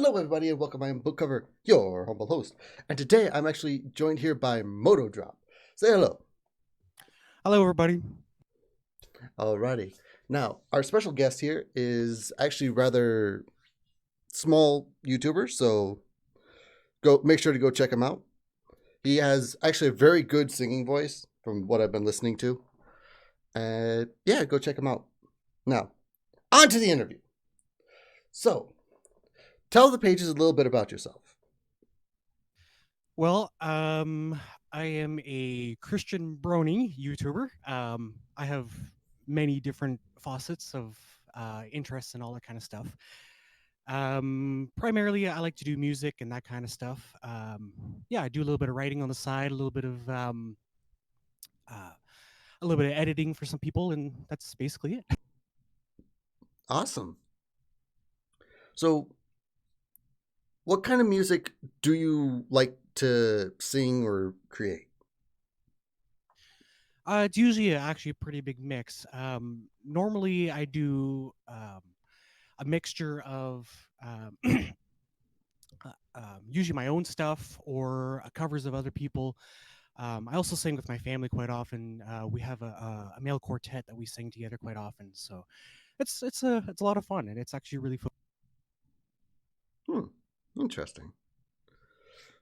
Hello, everybody, and welcome. I am Book Cover, your humble host. And today I'm actually joined here by Moto Drop. Say hello. Hello, everybody. Alrighty. Now, our special guest here is actually rather small YouTuber, so go make sure to go check him out. He has actually a very good singing voice from what I've been listening to. Yeah, go check him out. Now, on to the interview. So, tell the pages a little bit about yourself. Well, I am a Christian Brony YouTuber. I have many different faucets of interests and all that kind of stuff. Primarily, I like to do music and that kind of stuff. Yeah, I do a little bit of writing on the side, uh, a little bit of editing for some people, and that's basically it. Awesome. So, what kind of music do you like to sing or create? It's usually actually a pretty big mix. Normally, I do a mixture of usually my own stuff or covers of other people. I also sing with my family quite often. We have a male quartet that we sing together quite often, so it's a lot of fun and it's actually really fun. Hmm, interesting.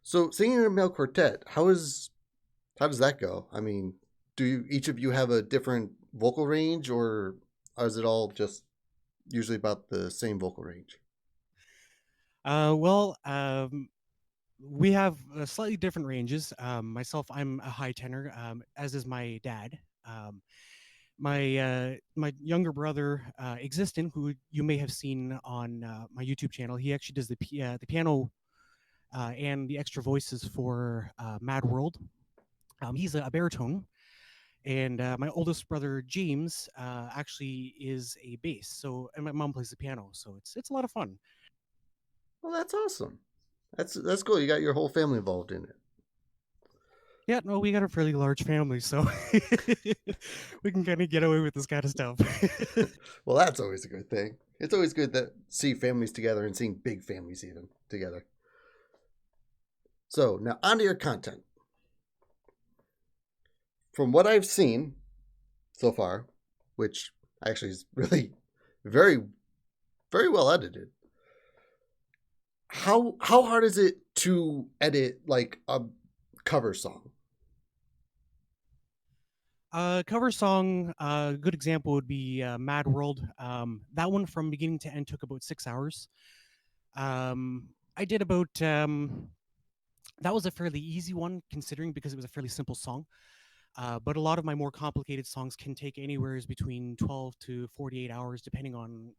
So, singing in a male quartet, how does that go? I mean, do you, each of you have a different vocal range, or is it all just usually about the same vocal range? Well, we have slightly different ranges. Myself, I'm a high tenor, as is my dad. My younger brother, Existent, who you may have seen on my YouTube channel, he actually does the piano and the extra voices for Mad World. He's a baritone, and my oldest brother James actually is a bass. So, and my mom plays the piano, so it's a lot of fun. Well, that's awesome. That's cool. You got your whole family involved in Yeah, no, we got a fairly large family, so we can kind of get away with this kind of stuff. it. Well, that's always a good thing. It's always good to see families together and seeing big families even together. So, now onto your content. From what I've seen so far, which actually is really very very well edited. How hard is it to edit like a cover song? Cover song, good example would be Mad World. That one from beginning to end took about 6 hours. I did about that was a fairly easy one considering because it was a fairly simple song. But a lot of my more complicated songs can take anywhere between 12 to 48 hours, depending on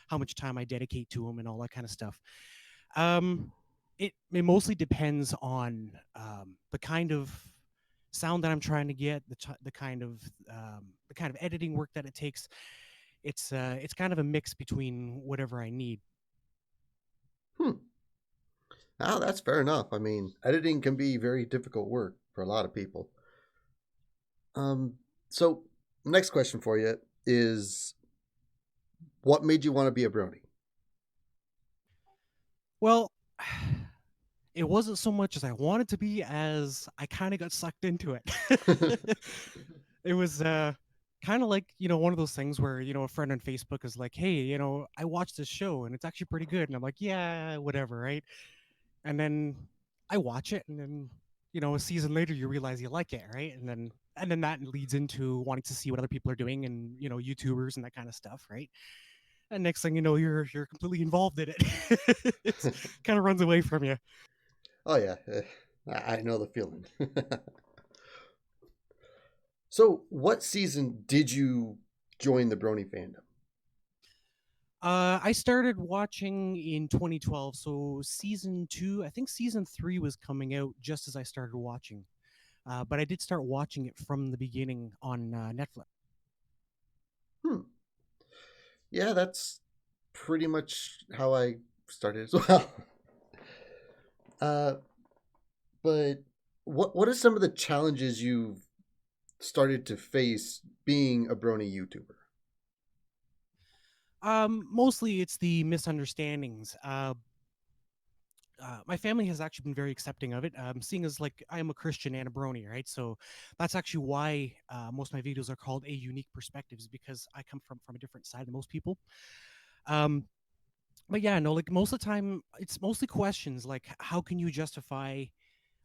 how much time I dedicate to them and all that kind of stuff. Um, it mostly depends on the kind of sound that I'm trying to get, the kind of editing work that it takes. It's kind of a mix between whatever I need. Hmm. Ah, that's fair enough. I mean, editing can be very difficult work for a lot of people. Um, so next question for you is, what made you want to be a brony? Well, it wasn't so much as I wanted to be as I kind of got sucked into it. It was kind of like, one of those things where, a friend on Facebook is like, "Hey, I watched this show and it's actually pretty good." And I'm like, "Yeah, whatever, right?" And then I watch it and then, a season later you realize you like it, right? And then that leads into wanting to see what other people are doing and, YouTubers and that kind of stuff, right? And next thing you know, you're completely involved in it. It's kind of runs away from you. Oh yeah, I know the feeling. So, what season did you join the brony fandom? I started watching in 2012, so season two, I think season three was coming out just as I started watching. But I did start watching it from the beginning on Netflix. Hmm. Yeah, that's pretty much how I started as well. Uh, but what are some of the challenges you've started to face being a brony YouTuber? Mostly it's the misunderstandings. My family has actually been very accepting of it, seeing as like I am a Christian and a Brony, right? So that's actually why most of my videos are called A Unique Perspectives, because I come from a different side than most people. Um, but yeah, no, like most of the time, it's mostly questions like how can you justify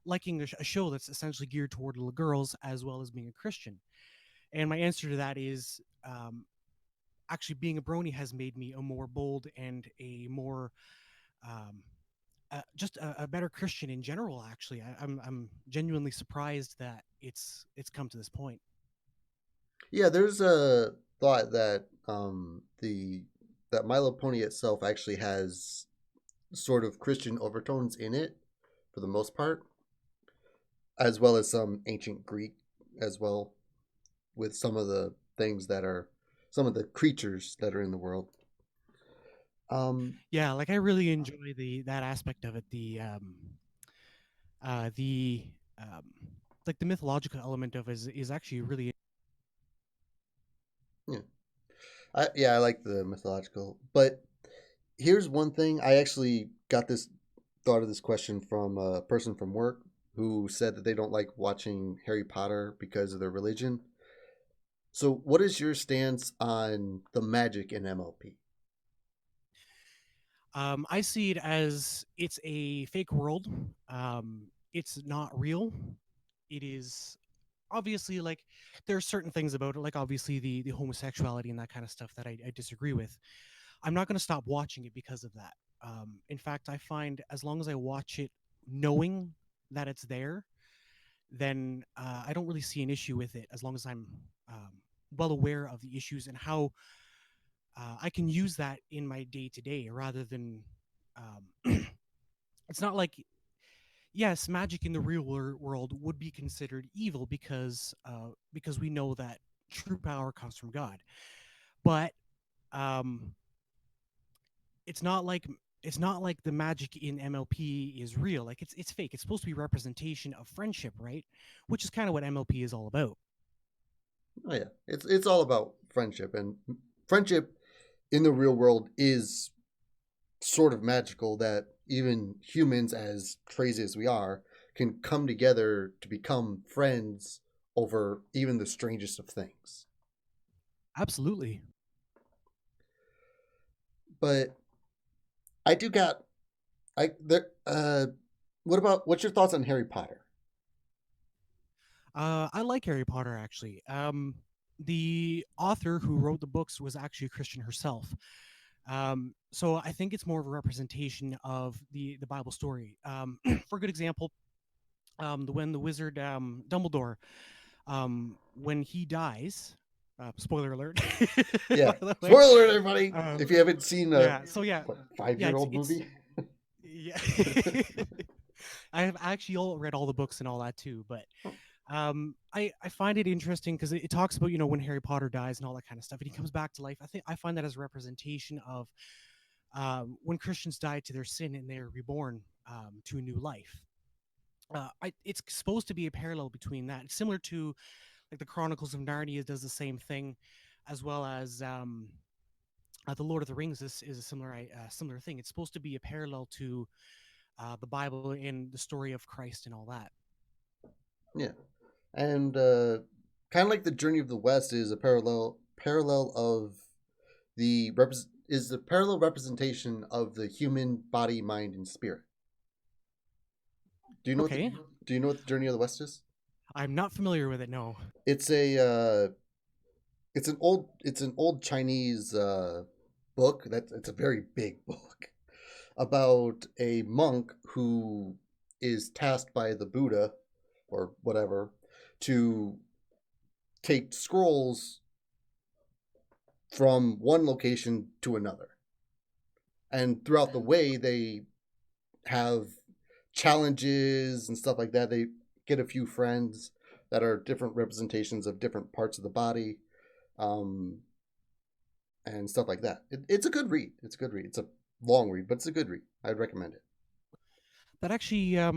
liking a show that's essentially geared toward little girls as well as being a Christian? And my answer to that is actually being a Brony has made me a more bold and a more um, just a better Christian in general. Actually, I'm genuinely surprised that it's come to this point. Yeah, there's a thought that that My Little Pony itself actually has sort of Christian overtones in it for the most part, as well as some ancient Greek as well, with some of the things that are some of the creatures that are in the world. Um, Yeah, like I really enjoy the that aspect of it. The like the mythological element of it is actually really. yeah, I like the mythological, but here's one thing. I actually got this thought of this question from a person from work who said that they don't like watching Harry Potter because of their religion. So, what is your stance on the magic in MLP? I see it as it's a fake world. It's not real. It is obviously like there are certain things about it, like obviously the homosexuality and that kind of stuff that I disagree with. I'm not going to stop watching it because of that. In fact, I find as long as I watch it knowing that it's there, then I don't really see an issue with it as long as I'm well aware of the issues and how I can use that in my day to day rather than. It's not like yes, magic in the real world would be considered evil because we know that true power comes from God, but um, it's not like it's not like the magic in MLP is real. Like it's fake. It's supposed to be representation of friendship, right? Which is kind of what MLP is all about. Oh yeah, it's all about friendship, and friendship in the real world is sort of magical. That even humans, as crazy as we are, can come together to become friends over even the strangest of things. Absolutely. But I do got I there. What about what's your thoughts on Harry Potter? I like Harry Potter actually. The author who wrote the books was actually a Christian herself. So I think it's more of a representation of the Bible story. For a good example, the when the wizard Dumbledore, when he dies, spoiler alert. Yeah, By the way, spoiler alert, everybody. um, If you haven't seen a yeah. So yeah, what, yeah. It's five-year-old it's movie, yeah. I have actually all read all the books and all that too, but I find it interesting because it talks about when Harry Potter dies and all that kind of stuff, and he comes back to life. I think I find that as a representation of when Christians die to their sin and they're reborn to a new life. It's supposed to be a parallel between that. It's similar to like the Chronicles of Narnia does the same thing, as well as the Lord of the Rings is a similar thing. It's supposed to be a parallel to the Bible and the story of Christ and all that. yeah, and kind of like the Journey of the West is a parallel of is the parallel representation of the human body, mind, and spirit. Do you know what the Okay, Do you know what the Journey of the West is? I'm not familiar with it. No. It's a it's an old Chinese book. That it's a very big book about a monk who is tasked by the Buddha or whatever to take scrolls from one location to another. And throughout the way, they have challenges and stuff like that. They get a few friends that are different representations of different parts of the body, um, and stuff like that. It's a good read. It's a good read. It's a long read, but it's a good read. I'd recommend it. That actually uh,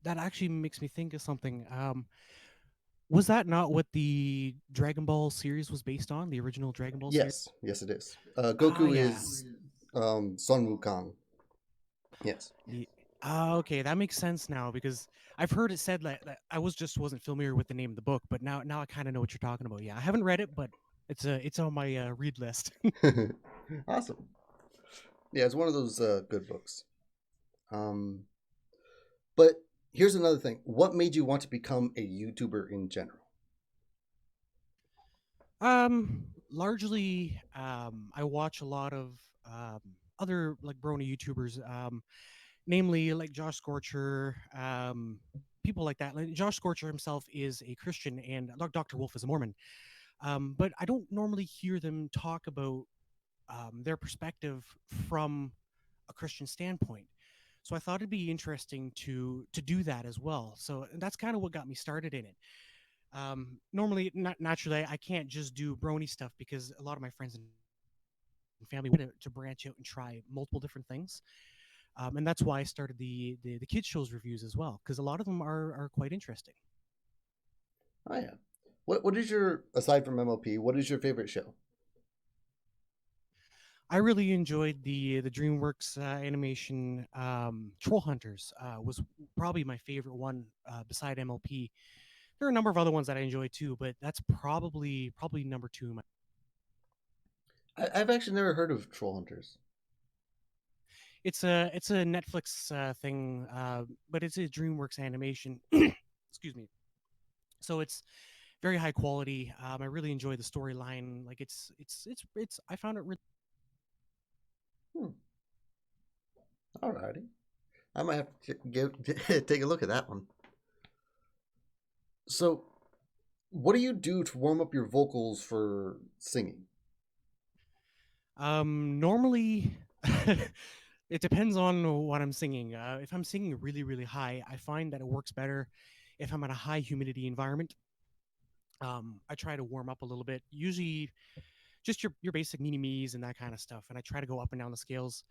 that actually makes me think of something. Was that not what the Dragon Ball series was based on? The original Dragon Ball series? Yes, yes, it is. Ah, Goku yeah. is Sun Wukong. Yes. Ye okay, that makes sense now because I've heard it said that I wasn't familiar with the name of the book, but now I kind of know what you're talking about. Yeah, I haven't read it, but it's on my read list. Awesome. Yeah, it's one of those good books. Um, but here's another thing. What made you want to become a YouTuber in general? Largely, I watch a lot of other like Brony YouTubers, namely like Josh Scorcher, people like that. Like, Josh Scorcher himself is a Christian, and Dr. Wolf is a Mormon. But I don't normally hear them talk about their perspective from a Christian standpoint. So I thought it'd be interesting to do that as well. So that's kind of what got me started in it. Normally, not naturally, I can't just do Brony stuff because a lot of my friends and family want to branch out and try multiple different things. And that's why I started the kids shows reviews as well because a lot of them are quite interesting. Oh yeah. What is your aside from MLP? What is your favorite show? I really enjoyed the DreamWorks animation. Troll Hunters was probably my favorite one beside MLP. There are a number of other ones that I enjoy too, but that's probably number two. I've actually never heard of Troll Hunters. It's a Netflix thing, but it's a DreamWorks animation. Excuse me. So it's very high quality. I really enjoy the storyline. Like it's. I found it really. Hmm. Alrighty. I might have to take a look at that one. So, what do you do to warm up your vocals for singing? Normally, it depends on what I'm singing. If I'm singing really high, I find that it works better if I'm in a high humidity environment. I try to warm up a little bit. Usually, just your basic mini me's and that kind of stuff, and I try to go up and down the scales.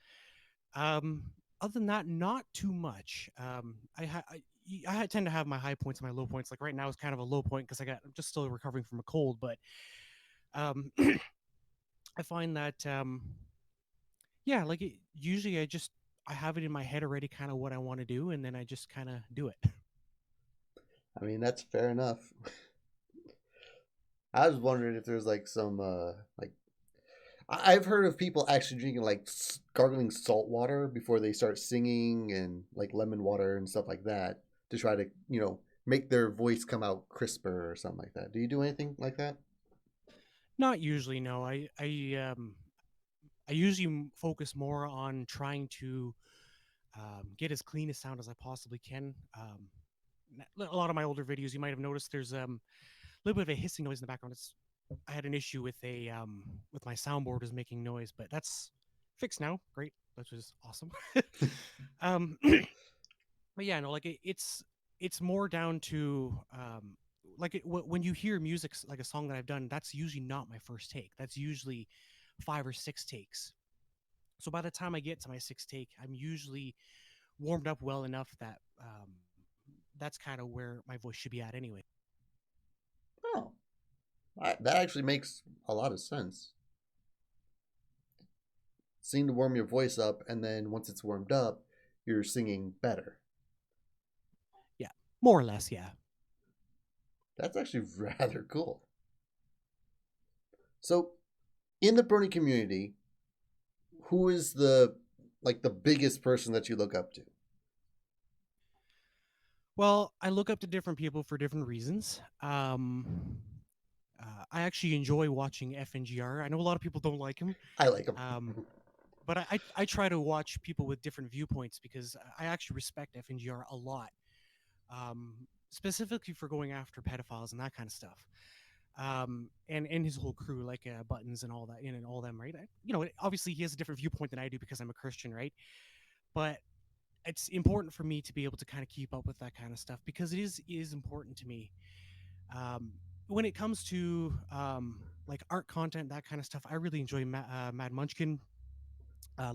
Um, Other than that, not too much. I tend to have my high points and my low points. Like right now is kind of a low point because I'm just still recovering from a cold. But um, I find that yeah, like usually I have it in my head already, kind of what I want to do, and then I just kind of do it. I mean, that's fair enough. I was wondering if there's like some like I've heard of people actually drinking like gargling salt water before they start singing and like lemon water and stuff like that to try to, make their voice come out crisper or something like that. Do you do anything like that? Not usually, no. I usually focus more on trying to get as clean a sound as I possibly can. A lot of my older videos, you might have noticed there's a little bit of a hissing noise in the background. I had an issue with a with my soundboard was making noise, but that's fixed now. Great, which is awesome. um, but yeah, no, like it's more down to like when you hear music like a song that I've done, that's usually not my first take. That's usually 5 or 6 takes. So by the time I get to my sixth take, I'm usually warmed up well enough that that's kind of where my voice should be at anyway. Oh, that actually makes a lot of sense. Seem to warm your voice up, and then once it's warmed up, you're singing better. Yeah, more or less. Yeah. That's actually rather cool. So, in the Brony community, who is the biggest person that you look up to? Well, I look up to different people for different reasons. I actually enjoy watching FNGR. I know a lot of people don't like him, I like him. um, but I try to watch people with different viewpoints because I actually respect FNGR a lot, specifically for going after pedophiles and that kind of stuff. And his whole crew, like Buttons and all that, and all them, right? Obviously he has a different viewpoint than I do because I'm a Christian, right? But it's important for me to be able to kind of keep up with that kind of stuff because it is important to me. Um, when it comes to like art content, that kind of stuff, I really enjoy Mad Munchkin.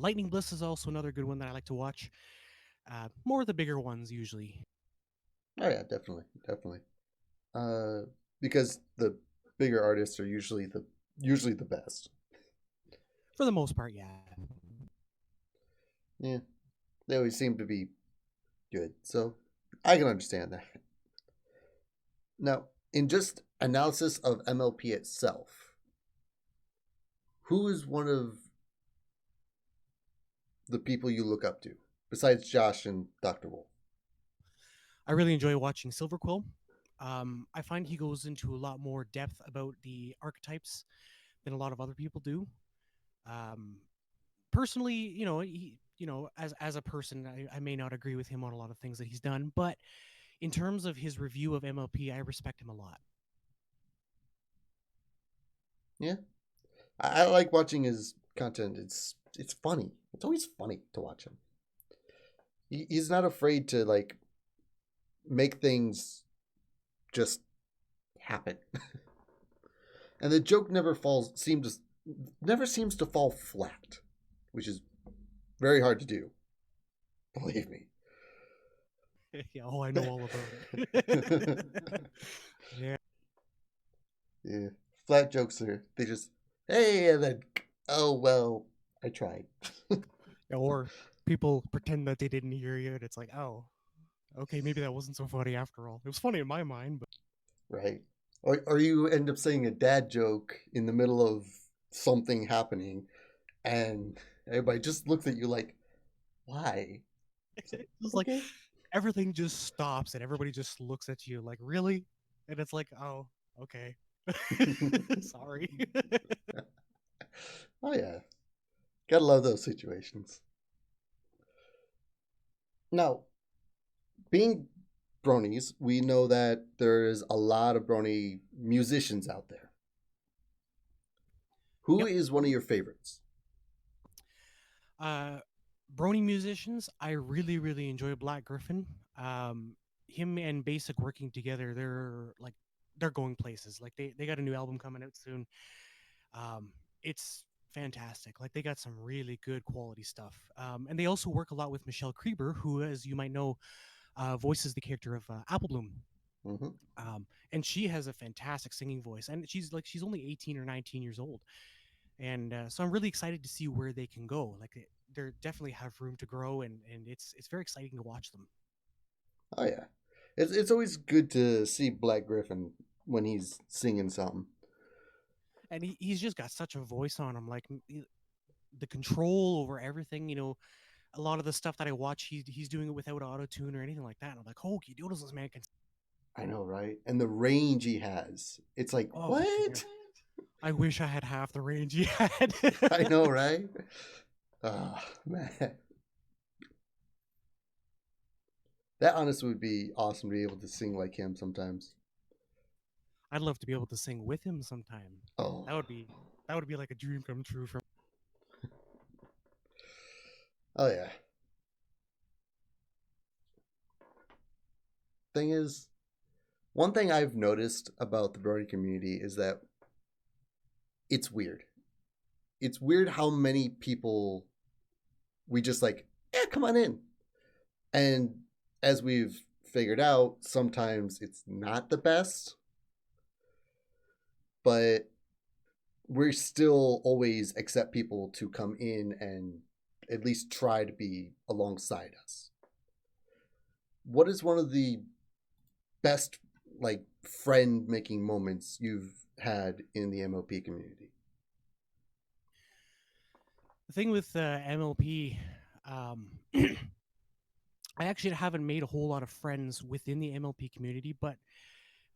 Lightning Bliss is also another good one that I like to watch. More of the bigger ones usually. Oh yeah, definitely, definitely. uh, because the bigger artists are usually the best. For the most part, yeah. Yeah, they always seem to be good, so I can understand that. Now, in just analysis of MLP itself, who is one of the people you look up to besides Josh and Dr. Wolf? I really enjoy watching Silver Quill. I find he goes into a lot more depth about the archetypes than a lot of other people do. Um, Personally, as a person, I may not agree with him on a lot of things that he's done, but in terms of his review of MLP, I respect him a lot. Yeah, I like watching his content. It's funny. It's always funny to watch him. He's not afraid to like make things just happen, and the joke never seems to fall flat, which is very hard to do. Believe me. Yeah, oh, I know all about it. Yeah. Yeah, flat jokes are they just hey and then oh well I tried. Or people pretend that they didn't hear you, and it's like, oh, okay, maybe that wasn't so funny after all. It was funny in my mind, but Right, or you end up saying a dad joke in the middle of something happening, and everybody just looks at you like why. It's like, it's like okay. everything just stops and everybody just looks at you like, really? And it's like, oh, okay. Sorry. Oh yeah, gotta love those situations. Now, being bronies, we know that there's a lot of brony musicians out there. Who Yep. is one of your favorites? Uh, Brony musicians, I really, really enjoy Black Griffin. Um, Him and Basic working together, they're going places. Like they got a new album coming out soon. Um, it's fantastic. Like they got some really good quality stuff. And they also work a lot with Michelle Krieber, who, as you might know, voices the character of Apple Bloom. Mm-hmm. And she has a fantastic singing voice, and she's only 18 or 19 years old, and so I'm really excited to see where they can go. Like they definitely have room to grow, and it's very exciting to watch them. Oh yeah, it's always good to see Black Griffin when he's singing something. And he's just got such a voice on him, like the control over everything. A lot of the stuff that I watch, he's doing it without auto tune or anything like that. And I'm like, holy doodles, this man can. I know, right? And the range he has, it's like Oh man, what? I wish I had half the range he had. I know, right? Oh man, that honestly would be awesome to be able to sing like him sometimes. I'd love to be able to sing with him sometime. Oh, That would be that would be like a dream come true for. oh yeah. Thing is, one thing I've noticed about the Brody community is that it's weird. It's weird how many people we just like, yeah, come on in. And as we've figured out, sometimes it's not the best, but we still always accept people to come in and at least try to be alongside us. What is one of the best like friend making moments you've had in the MLP community? The thing with MLP, um, I actually haven't made a whole lot of friends within the MLP community, but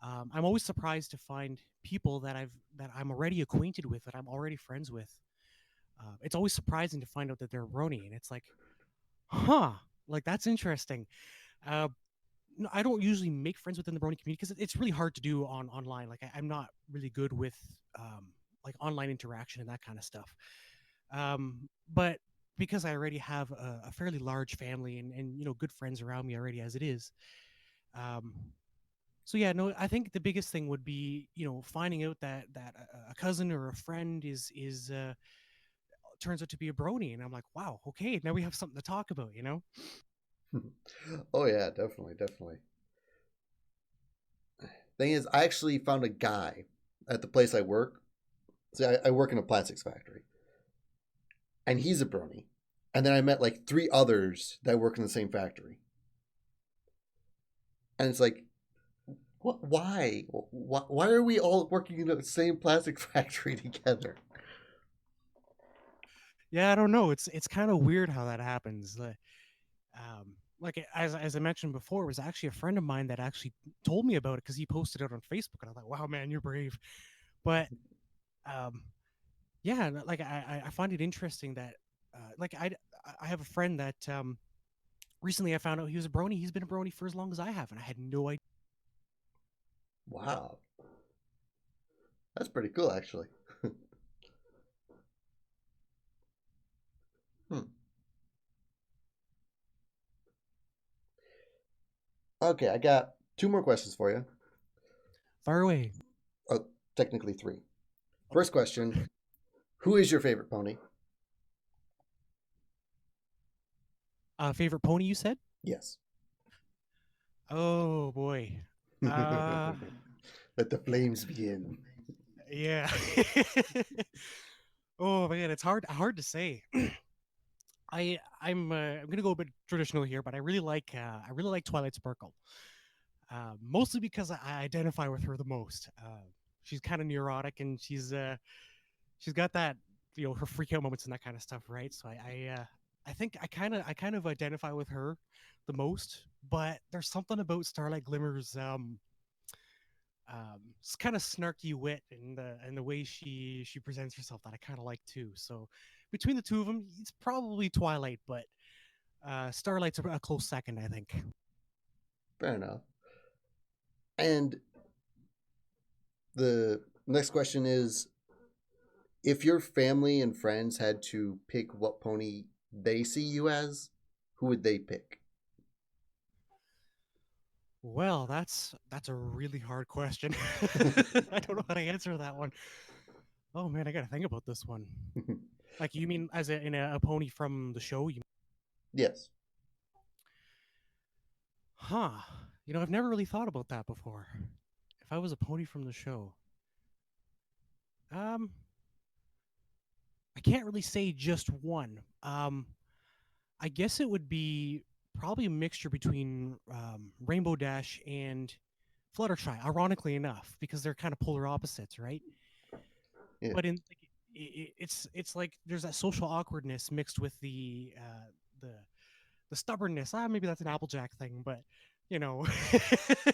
I'm always surprised to find people that I'm already acquainted with, that I'm already friends with. It's always surprising to find out that they're Roni, and it's like, huh, like that's interesting. Uh, no, I don't usually make friends within the Brony community because it's really hard to do online. Like I'm not really good with like online interaction and that kind of stuff. But because I already have a fairly large family and good friends around me already as it is, um, so yeah, no, I think the biggest thing would be finding out that a cousin or a friend is turns out to be a brony, and I'm like, wow, okay, now we have something to talk about. Oh yeah, definitely, definitely. Thing is, I actually found a guy at the place I work. See, I work in a plastics factory, and he's a brony. And then I met like three others that work in the same factory, and it's like, what? Why? Why are we all working in the same plastic factory together? Yeah, I don't know. It's kind of weird how that happens. Like as I mentioned before, it was actually a friend of mine that actually told me about it because he posted it on Facebook, and I was like, "Wow, man, you're brave." But um, yeah, like I find it interesting that like I have a friend that recently I found out he was a brony. He's been a brony for as long as I have, and I had no idea. Wow, that's pretty cool, actually. Hmm. Okay, I got two more questions for you. Far away. Oh, technically three. Okay. First question: who is your favorite pony? Favorite pony you said? Yes. Oh boy. Uh Let the flames begin. yeah. Oh man, it's hard to say. I'm gonna go a bit traditional here, but I really like Twilight Sparkle. Mostly because I identify with her the most. She's kind of neurotic, and she's got that, her freak out moments and that kind of stuff, right? So I think I kind of identify with her the most. But there's something about Starlight Glimmer's kind of snarky wit and the way she presents herself that I kind of like too. So between the two of them, it's probably Twilight, but Starlight's a close second, I think. Fair enough. And the next question is, if your family and friends had to pick what pony they see you as, who would they pick? Well, that's a really hard question. I don't know how to answer that one. Oh man, I gotta think about this one. Like, you mean as a pony from the show? Yes. Huh? I've never really thought about that before. If I was a pony from the show, um, I can't really say just one. I guess it would be probably a mixture between Rainbow Dash and Fluttershy. Ironically enough, because they're kind of polar opposites, right? Yeah. But in like, it's like there's that social awkwardness mixed with the the stubbornness. Maybe that's an Applejack thing, but you know, I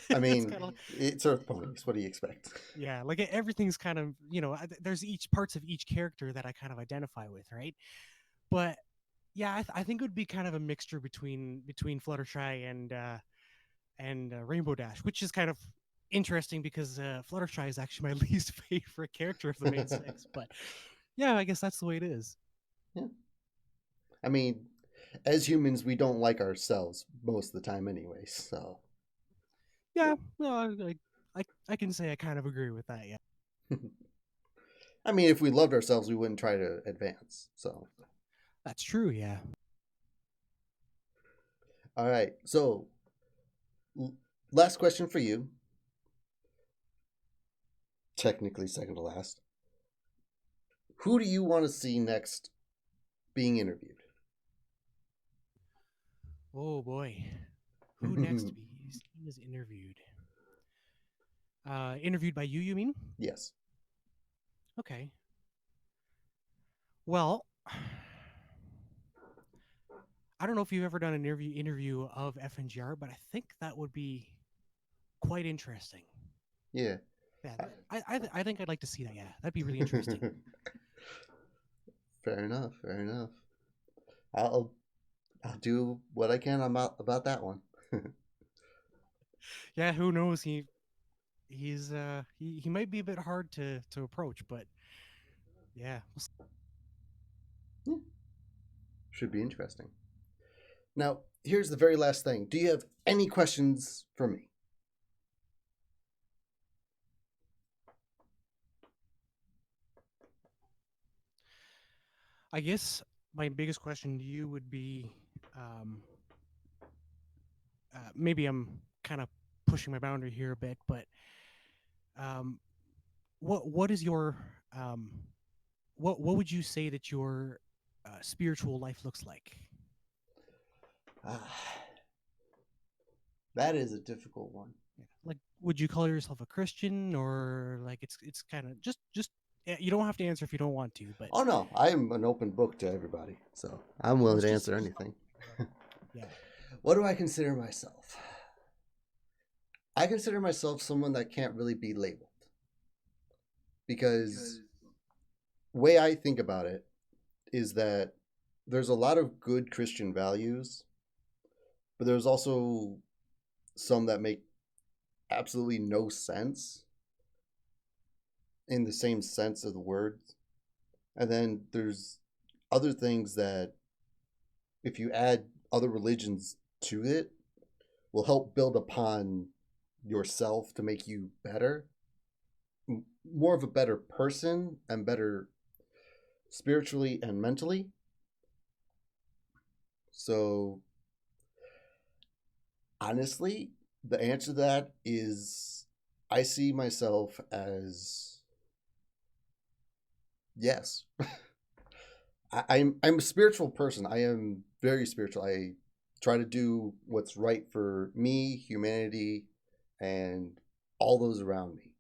it's mean, kind of, it's Earth ponies. What do you expect? yeah, like everything's kind of, there's each parts of each character that I kind of identify with, right? But yeah, I think it would be kind of a mixture between Fluttershy and Rainbow Dash, which is kind of interesting because Fluttershy is actually my least favorite character of the main six. But yeah, I guess that's the way it is. Yeah. I mean, as humans, we don't like ourselves most of the time, anyway. So, Yeah, no, I can say I kind of agree with that. Yeah, I mean, if we loved ourselves, we wouldn't try to advance. So, that's true. Yeah. all right. So, last question for you. Technically, second to last. Who do you want to see next being interviewed? Oh boy, who next to be seen is interviewed? Interviewed by you? You mean? Yes. Okay. Well, I don't know if you've ever done an interview of FNGR, but I think that would be quite interesting. Yeah. Yeah, I think I'd like to see that. Yeah, that'd be really interesting. Fair enough. Fair enough. I'll I'll do what I can about that one. Yeah, who knows? He might be a bit hard to approach, but yeah. Yeah, should be interesting. Now, here's the very last thing. Do you have any questions for me? I guess my biggest question to you would be, um, maybe I'm kind of pushing my boundary here a bit, but um, what is your um, what would you say that your spiritual life looks like? Ah, that is a difficult one. Yeah. Like, would you call yourself a Christian, or like it's kind of just you don't have to answer if you don't want to, but Oh no, I am an open book to everybody, so I'm willing it's to answer just anything. yeah. What do I consider myself? I consider myself someone that can't really be labeled because the way I think about it is that there's a lot of good Christian values, but there's also some that make absolutely no sense in the same sense of the word. And then there's other things that, if you add other religions to it, will help build upon yourself to make you better, more of a better person and better spiritually and mentally. So, honestly, the answer to that is I see myself as yes. I'm a spiritual person. I am very spiritual. I try to do what's right for me, humanity, and all those around me.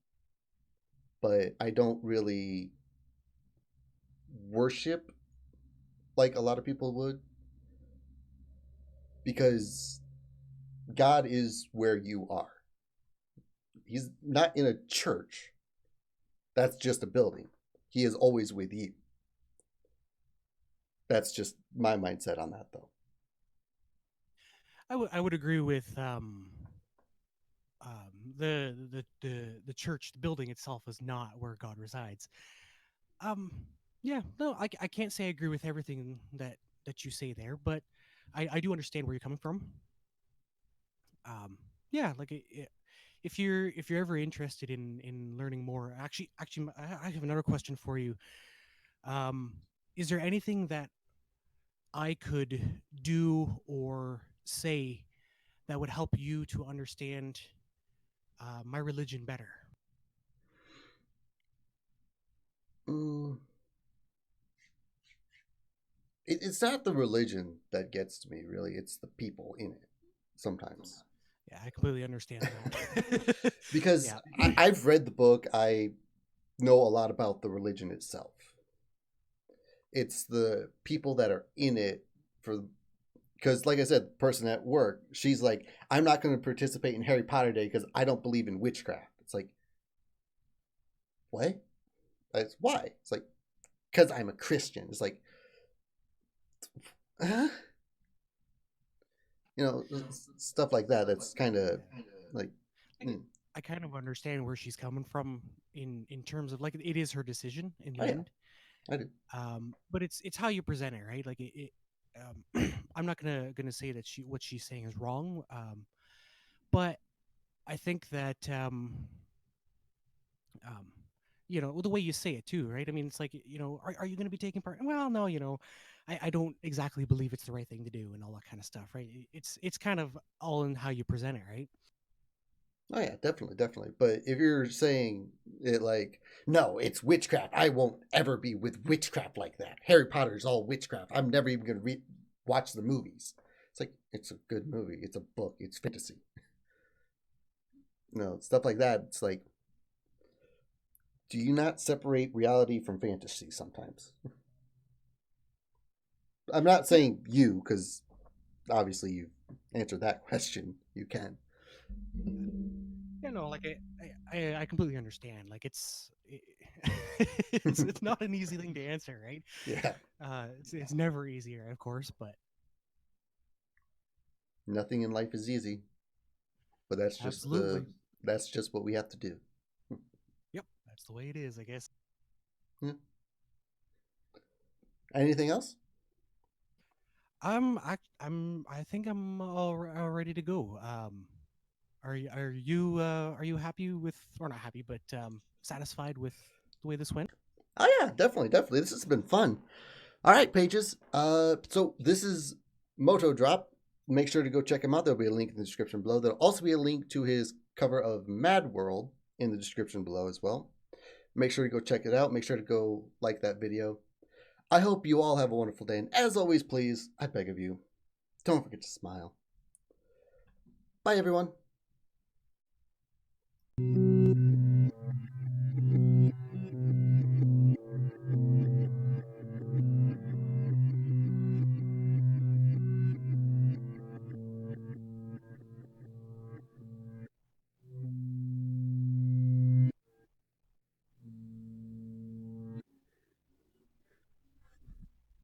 But I don't really worship like a lot of people would because God is where you are. He's not in a church. That's just a building. He is always with you. That's just my mindset on that, though. I would agree with the church, the building itself is not where God resides. Um, yeah, no, I can't say I agree with everything that you say there, but I do understand where you're coming from. Um, yeah, like if you're ever interested in learning more, actually, I have another question for you. Um, is there anything that I could do or say that would help you to understand my religion better? Mm, it's not the religion that gets to me, really. It's the people in it sometimes. Yeah, I completely understand that. Because Yeah. I've read the book, I know a lot about the religion itself. It's the people that are in it for because like I said, the person at work, she's like, I'm not going to participate in Harry Potter Day because I don't believe in witchcraft. It's like, what? It's why? It's like, because I'm a Christian. It's like, huh? You know, stuff like that. That's kind of like, I, mm, I kind of understand where she's coming from in terms of like it is her decision in oh the yeah, end. I do. But it's how you present it, right? Like I'm not gonna say that what she's saying is wrong. But I think that um, the way you say it too, right? I mean, it's like, are you going to be taking part? Well, no, I don't exactly believe it's the right thing to do and all that kind of stuff, right? It's kind of all in how you present it, right? Oh yeah, definitely, definitely. But if you're saying it like, no, it's witchcraft. I won't ever be with witchcraft like that. Harry Potter's all witchcraft. I'm never even gonna watch the movies. It's like it's a good movie. It's a book. It's fantasy. No, stuff like that. It's like, do you not separate reality from fantasy sometimes? I'm not Yeah, saying you, because obviously you answered that question. You can. no, like I completely understand. Like it's not an easy thing to answer, right? Yeah. It's never easier, of course, but Nothing in life is easy, but absolutely, that's just what we have to do. yep, that's the way it is, I guess. Yeah. Anything else? I think I'm all ready to go. Are you happy with, or not happy, but satisfied with the way this went? Oh yeah, definitely, definitely. This has been fun. All right, pages. So this is Moto Drop. Make sure to go check him out. There'll be a link in the description below. There'll also be a link to his cover of Mad World in the description below as well. Make sure to go check it out. Make sure to go like that video. I hope you all have a wonderful day. And as always, please, I beg of you, don't forget to smile. Bye, everyone.